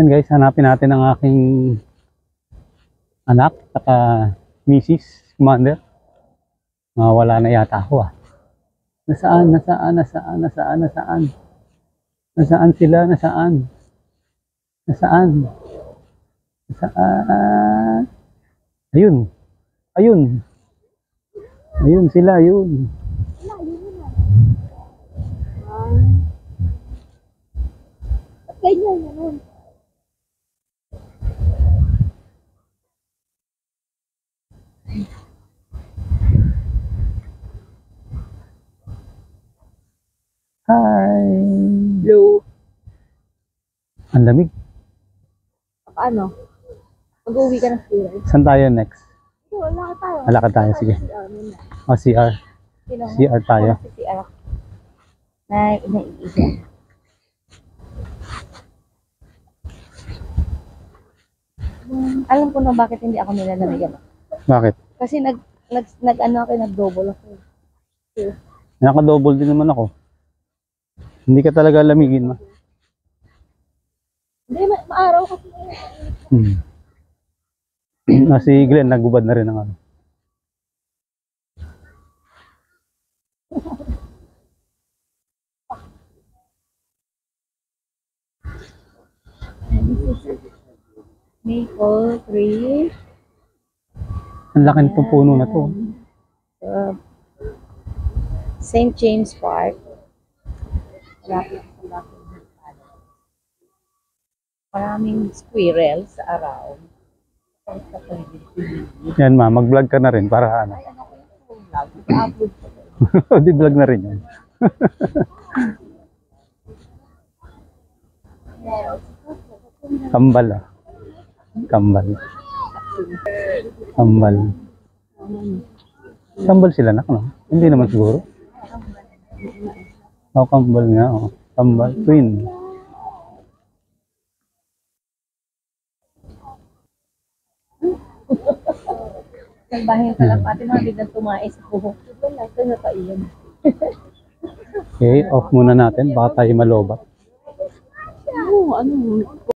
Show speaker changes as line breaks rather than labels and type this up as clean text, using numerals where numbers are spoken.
Yan guys, hanapin natin ang aking anak, saka Mrs. Commander. Wala na yata ako ah. Nasaan? Nasaan sila? Nasaan? Ayun. Ayun sila, ayun.
Ganyan naman.
Hi!
Blue.
Ang lamig.
Paano? Mag-uwi ka ng sila.
Saan tayo next?
Wala ka tayo.
Lakad tayo, sige. O, CR. CR tayo.
CR. Naiisa. Alam ko na bakit hindi ako nilalamigan.
Bakit?
Kasi nag-double ako.
Naka-double din naman ako. Hindi ka talaga lamigin, ma.
Hindi, maaraw kasi.
Si Glenn, nagubad na rin ng ano.
Maple tree.
Ang laki nitong puno na to.
St. James Park. Maraming squirrels around.
Yan ma, mag-vlog ka na rin para ano. Di vlog na rin yan. Kambal ah. Kambal. Kambal sila nak, no? Hindi naman siguro. Kambal nga, oh. Kambal. Twin.
Nagbahin ka lang pati mga biglang tumais sa buhok. Wala ka na kailan.
Okay, off muna natin. Baka tayo malobat.
Ano?